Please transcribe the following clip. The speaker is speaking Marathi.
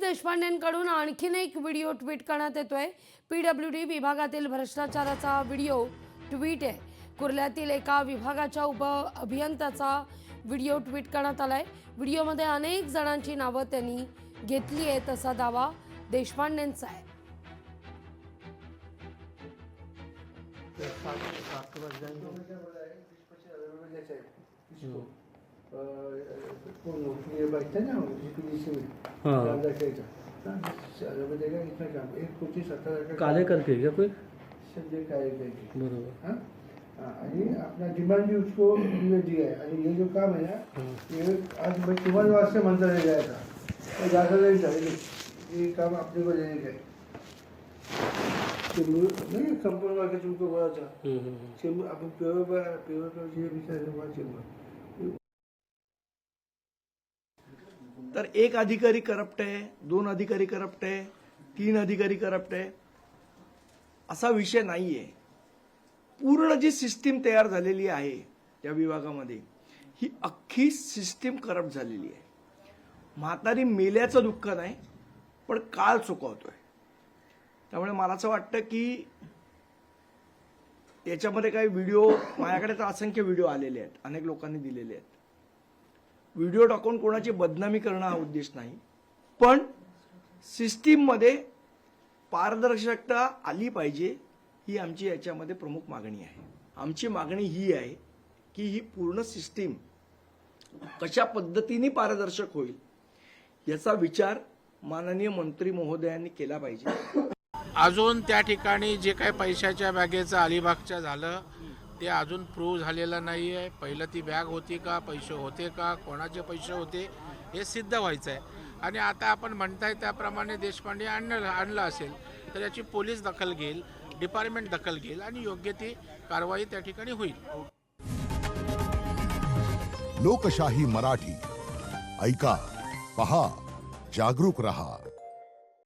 देशपांडेंकडून आणखीन एक व्हिडिओ ट्विट करण्यात येतोय। PWD विभागातील भ्रष्टाचाराचा व्हिडिओ ट्विट आहे। कुर्ल्यातील एका विभागाच्या उप अभियंत्याचा व्हिडिओ ट्विट करण्यात आलाय। व्हिडिओमध्ये अनेक जणांची नावं त्यांनी घेतली आहेत असा दावा देशपांडेंचा आहे। काले करके क्या कोई संजय काले करके बरोबर। अपना डिमांड भी उसको ये दिया है। और ये जो काम है ना, ये आज मैं तुम्हारे वास्ते मंत्रालय गया था, तो जाकर नहीं था, ये काम अपने को लेने गए नहीं संपूर्ण वाक्य तुमको बोला था। अपन पेवर ये विषय हुआ चेंबर। तर एक अधिकारी करप्ट आहे, 2 अधिकारी करप्ट आहे, 3 अधिकारी करप्ट आहे असा विषय नाहीये। पूर्ण जी सिस्टीम तयार झालेली आहे या विभागामध्ये ही अख्खी सिस्टीम करप्ट झालेली आहे। म्हातारी मेल्याचं दुःख नाही, पण काळ चुकवतोय। त्यामुळे मला असं वाटतं की याच्यामध्ये काही व्हिडिओ, माझ्याकडे तर असंख्य व्हिडिओ आलेले आहेत, अनेक लोकांनी दिलेले आहेत। व्हिडिओ टाकून कोणाची बदनामी करणं हा उद्देश नाही, पण सिस्टीममध्ये पारदर्शकता आली पाहिजे ही आमची याच्यामध्ये प्रमुख मागणी आहे। आमची मागणी ही आहे की ही पूर्ण सिस्टीम कशा पद्धतीने पारदर्शक होईल याचा विचार माननीय मंत्री महोदयांनी केला पाहिजे। अजून त्या ठिकाणी जे काही पैशाच्या बॅगेचं अलिबागच्या झालं ते अजून प्रूव्ह झालेलं नाही आहे। पहिलं ती बॅग होती का, पैसे होते का, कोणाचे पैसे होते हे सिद्ध व्हायचं आहे। आणि आता आपण म्हणताय त्याप्रमाणे देशपांडे आणलं असेल तर याची पोलीस दखल घेईल, डिपार्टमेंट दखल घेईल आणि योग्य ती कारवाई त्या ठिकाणी होईल। लोकशाही मराठी ऐका, पहा, जागरूक रहा।